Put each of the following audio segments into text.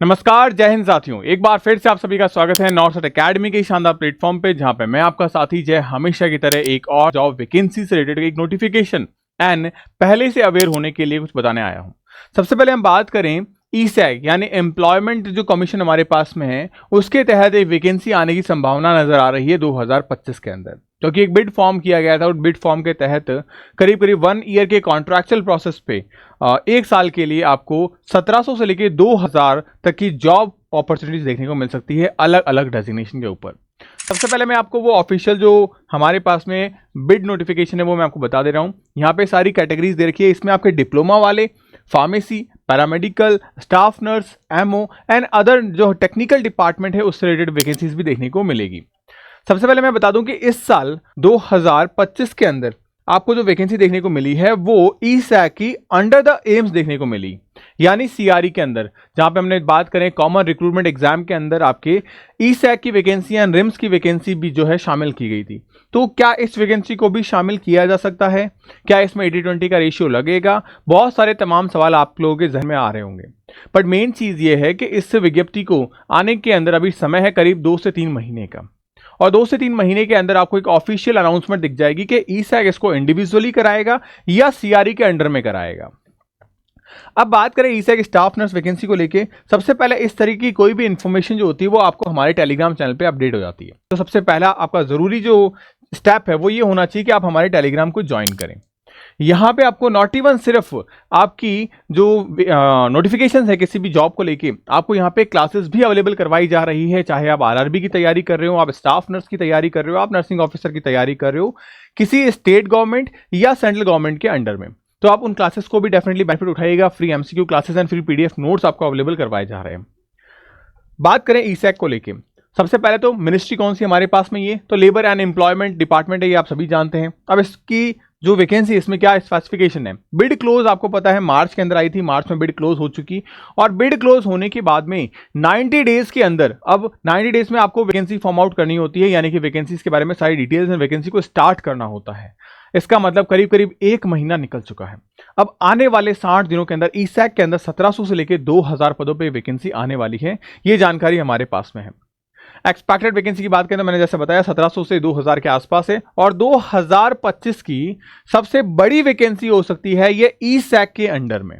नमस्कार, जय हिंद साथियों। एक बार फिर से आप सभी का स्वागत है नॉर्थ एकेडमी के शानदार प्लेटफॉर्म पे, जहां पे मैं आपका साथी जय हमेशा की तरह एक और जॉब वैकेंसी से रिलेटेड एक नोटिफिकेशन एंड पहले से अवेयर होने के लिए कुछ बताने आया हूं। सबसे पहले हम बात करें ईसैग यानी एम्प्लॉयमेंट जो कमीशन हमारे पास में है, उसके तहत एक वैकेंसी आने की संभावना नजर आ रही है 2025 के अंदर, क्योंकि एक बिड फॉर्म किया गया था और बिड फॉर्म के तहत करीब करीब 1 ईयर के कॉन्ट्रैक्चुअल प्रोसेस पे एक साल के लिए आपको 1700 से लेकर 2000 तक की जॉब अपॉर्चुनिटीज देखने को मिल सकती है अलग अलग डेजिग्नेशन के ऊपर। सबसे पहले मैं आपको वो ऑफिशियल जो हमारे पास में बिड नोटिफिकेशन है वो मैं आपको बता दे रहा हूँ। यहाँ पे सारी कैटेगरीज दे रखी है। इसमें आपके डिप्लोमा वाले, pharmacy, paramedical, staff nurse, MO and other जो टेक्निकल डिपार्टमेंट है उससे रिलेटेड वैकेंसीज भी देखने को मिलेगी। सबसे पहले मैं बता दूं कि इस साल 2025 के अंदर आपको जो वैकेंसी देखने को मिली है वो ईसैग की अंडर द एम्स देखने को मिली, यानी सीआरई के अंदर। जहां पे हमने बात करें कॉमन रिक्रूटमेंट एग्जाम के अंदर आपके ईसैग की वैकेंसी एंड रिम्स की वैकेंसी भी जो है शामिल की गई थी। तो क्या इस वैकेंसी को भी शामिल किया जा सकता है? क्या इसमें 80-20 का रेशियो लगेगा? बहुत सारे तमाम सवाल आप लोगों के जहन में आ रहे होंगे। बट मेन चीज ये है कि इस विज्ञप्ति को आने के अंदर अभी समय है करीब 2 से 3 महीने का, और 2 से 3 महीने के अंदर आपको एक ऑफिशियल अनाउंसमेंट दिख जाएगी कि ईसैग इसको इंडिविजुअली कराएगा या सीआरई के अंडर में कराएगा। अब बात करें ईसैग स्टाफ नर्स वैकेंसी को लेके, सबसे पहले इस तरीके की कोई भी इंफॉर्मेशन जो होती है वो आपको हमारे टेलीग्राम चैनल पे अपडेट हो जाती है। तो सबसे पहला आपका जरूरी जो स्टेप है वो ये होना चाहिए कि आप हमारे टेलीग्राम को ज्वाइन करें। यहाँ पे आपको नॉट इवन सिर्फ आपकी जो नोटिफिकेशन है किसी भी जॉब को लेके, आपको यहाँ पे क्लासेस भी अवेलेबल करवाई जा रही है। चाहे आप आरआरबी की तैयारी कर रहे हो, आप स्टाफ नर्स की तैयारी कर रहे हो, आप नर्सिंग ऑफिसर की तैयारी कर रहे हो किसी स्टेट गवर्नमेंट या सेंट्रल गवर्नमेंट के अंडर में, तो आप उन क्लासेस को भी डेफिनेटली बेनिफिट उठाइएगा। Free MCQ classes and free PDF notes आपको अवेलेबल करवाए जा रहे हैं। बात करें ईसैग को लेके, सबसे पहले तो मिनिस्ट्री कौन सी हमारे पास में, ये तो लेबर एंड एम्प्लॉयमेंट डिपार्टमेंट है, ये आप सभी जानते हैं। अब इसकी जो वैकेंसी इसमें क्या स्पेसिफिकेशन है, बिड क्लोज आपको पता है मार्च के अंदर आई थी, मार्च में बिड क्लोज हो चुकी, और बिड क्लोज होने के बाद में 90 डेज के अंदर, अब 90 डेज में आपको वैकेंसी फॉर्म आउट करनी होती है, यानी कि वैकेंसीज के बारे में सारी डिटेल्स एंड वैकेंसी को स्टार्ट करना होता है। इसका मतलब करीब करीब 1 महीना निकल चुका है। अब आने वाले 60 दिनों के अंदर ईसैग के अंदर 1700 से लेकर 2000 पदों पर वैकेंसी आने वाली है। ये जानकारी हमारे पास में है। एक्सपेक्टेड वैकेंसी की बात करें तो मैंने जैसे बताया 1700 से 2000 के आसपास है, और 2025 की सबसे बड़ी वैकेंसी हो सकती है ये ईसैग के अंडर में।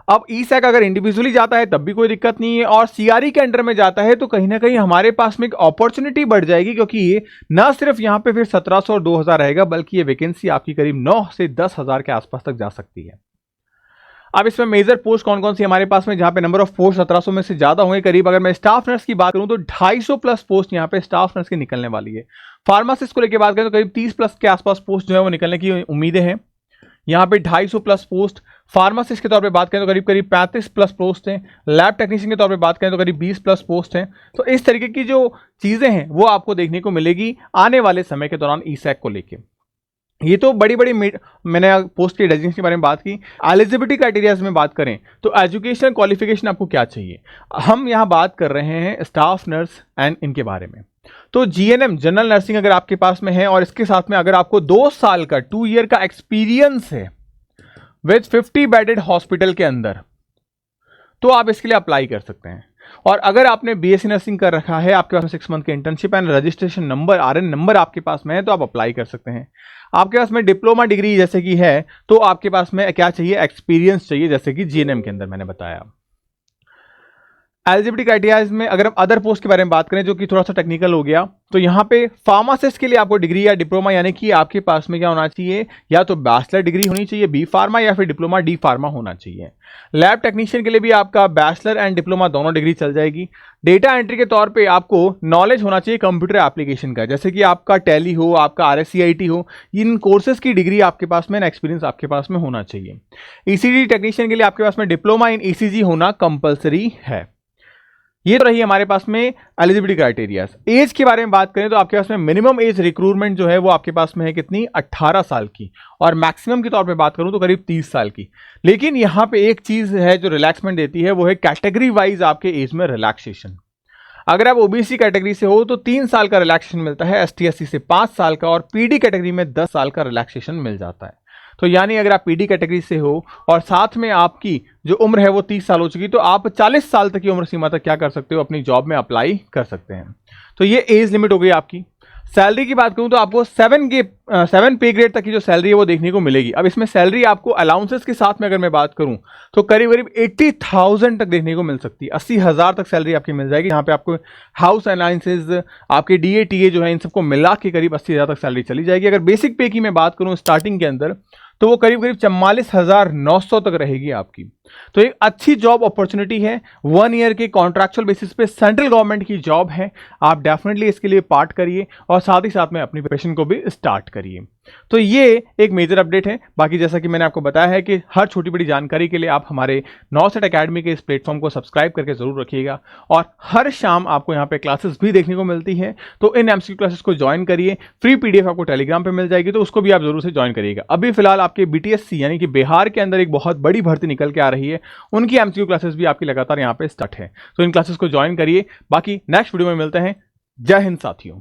अब ईसैग अगर इंडिविजुअली जाता है तब भी कोई दिक्कत नहीं है, और सीआरई के अंडर में जाता है तो कहीं ना कहीं हमारे पास में एक अपॉर्चुनिटी बढ़ जाएगी, क्योंकि ये न सिर्फ यहां पे फिर 1700 और 2000 रहेगा, बल्कि ये वैकेंसी आपकी करीब 9 से 10,000 के आसपास तक जा सकती है। अब इसमें मेजर पोस्ट कौन कौन सी हमारे पास में, जहां पे नंबर ऑफ पोस्ट 1700 में से ज्यादा होंगे करीब। अगर मैं स्टाफ नर्स की बात करूं तो 250 प्लस पोस्ट यहां पे स्टाफ नर्स की निकलने वाली है। फार्मासिस्ट को लेकर बात करें तो करीब 30 प्लस के आसपास पोस्ट जो है वो निकलने की उम्मीदें हैं। यहाँ पे 250 प्लस पोस्ट फार्मासिस्ट के तौर पे बात करें तो करीब करीब 35 प्लस पोस्ट हैं। लैब टेक्नीशियन के तौर पे बात करें तो करीब 20 प्लस पोस्ट हैं। तो इस तरीके की जो चीजें हैं वो आपको देखने को मिलेगी आने वाले समय के दौरान ईसैग को लेकर। ये तो बड़ी बड़ी मैंने पोस्ट के डेजिग्नेशन के बारे में बात की। एलिजिबिलिटी क्राइटेरियाज में बात करें तो एजुकेशनल क्वालिफिकेशन आपको क्या चाहिए, हम यहाँ बात कर रहे हैं स्टाफ नर्स एंड इनके बारे में। तो जीएनएम जनरल नर्सिंग अगर आपके पास में है, और इसके साथ में अगर आपको 2 साल का 2 ईयर का एक्सपीरियंस है विद 50 बेडेड हॉस्पिटल के अंदर, तो आप इसके लिए अप्लाई कर सकते हैं। और अगर आपने बीएससी नर्सिंग कर रखा है, आपके पास में 6 मंथ के internship and registration number RN number आपके पास में है, तो आप अप्लाई कर सकते हैं। आपके पास में डिप्लोमा डिग्री जैसे कि है, तो आपके पास में क्या चाहिए, एक्सपीरियंस चाहिए, जैसे कि जीएनएम के अंदर मैंने बताया। एलिजिबिलिटी क्राइटेरिया में अगर हम अदर पोस्ट के बारे में बात करें जो कि थोड़ा सा टेक्निकल हो गया, तो यहाँ पे फार्मासिस्ट के लिए आपको डिग्री या डिप्लोमा, यानी कि आपके पास में क्या होना चाहिए, या तो बैचलर डिग्री होनी चाहिए बी फार्मा, या फिर डिप्लोमा डी फार्मा होना चाहिए। लैब टेक्नीशियन के लिए भी आपका बैचलर एंड डिप्लोमा दोनों डिग्री चल जाएगी। डेटा एंट्री के तौर पे आपको नॉलेज होना चाहिए कंप्यूटर एप्लीकेशन का, जैसे कि आपका टैली हो, आपका आरएससीआईटी हो, इन कोर्सेज की डिग्री आपके पास में, एक्सपीरियंस आपके पास में होना चाहिए। ईसीजी टेक्नीशियन के लिए आपके पास में डिप्लोमा इन ईसीजी होना कंपलसरी है। ये तो रही हमारे पास में एलिजिबिलिटी क्राइटेरिया। एज के बारे में बात करें तो आपके पास में मिनिमम एज रिक्रूटमेंट जो है वो आपके पास में है कितनी, 18 साल की, और मैक्सिमम के तौर पे बात करूं तो करीब 30 साल की। लेकिन यहां पे एक चीज है जो रिलैक्समेंट देती है, वो है कैटेगरी वाइज आपके एज में रिलैक्सेशन। अगर आप ओबीसी कैटेगरी से हो तो 3 साल का रिलैक्सेशन मिलता है, एसटी एससी से 5 साल का, और पीडी कैटेगरी में 10 साल का रिलैक्सेशन मिल जाता है। तो यानी अगर आप पीडी कैटेगरी से हो और साथ में आपकी जो उम्र है वो 30 साल हो चुकी, तो आप 40 साल तक की उम्र सीमा तक क्या कर सकते हो, अपनी जॉब में अप्लाई कर सकते हैं। तो ये एज लिमिट हो गई आपकी। सैलरी की बात करूं तो आपको 7 पे ग्रेड तक की जो सैलरी है वो देखने को मिलेगी। अब इसमें सैलरी आपको अलाउंसेस के साथ में अगर मैं बात करूं तो करीब करीब 80,000 तक देखने को मिल सकती है। 80,000 तक सैलरी आपकी मिल जाएगी, यहाँ पे आपको हाउस अलाउंसेस, आपके डीए टीए जो है, इन सबको मिला के करीब 80,000 तक सैलरी चली जाएगी। अगर बेसिक पे की मैं बात करूं स्टार्टिंग के अंदर तो वो करीब करीब 44,900 तक रहेगी आपकी। तो एक अच्छी जॉब अपॉर्चुनिटी है, 1 ईयर के कॉन्ट्रैक्चुअल बेसिस पे सेंट्रल गवर्नमेंट की जॉब है। आप डेफिनेटली इसके लिए पार्ट करिए और साथ ही साथ में अपनी प्रिपरेशन को भी स्टार्ट करिए। तो ये एक मेजर अपडेट है। बाकी जैसा कि मैंने आपको बताया है कि हर छोटी बड़ी जानकारी के लिए आप हमारे नॉर्थ एकेडमी के इस प्लेटफॉर्म को सब्सक्राइब करके जरूर रखिएगा। और हर शाम आपको यहाँ पे क्लासेस भी देखने को मिलती है, तो इन एमसीक्यू क्लासेस को ज्वाइन करिए। फ्री पीडीएफ आपको टेलीग्राम पे मिल जाएगी, तो उसको भी आप जरूर से ज्वाइन करिएगा। अभी फिलहाल आपके बीटीएससी यानी कि बिहार के अंदर एक बहुत बड़ी भर्ती निकल के आ रही है, उनकी एमसीक्यू क्लासेस भी आपकी लगातार यहाँ पे स्टार्ट है, तो इन क्लासेस को ज्वाइन करिए। बाकी नेक्स्ट वीडियो में मिलते हैं। जय हिंद साथियों।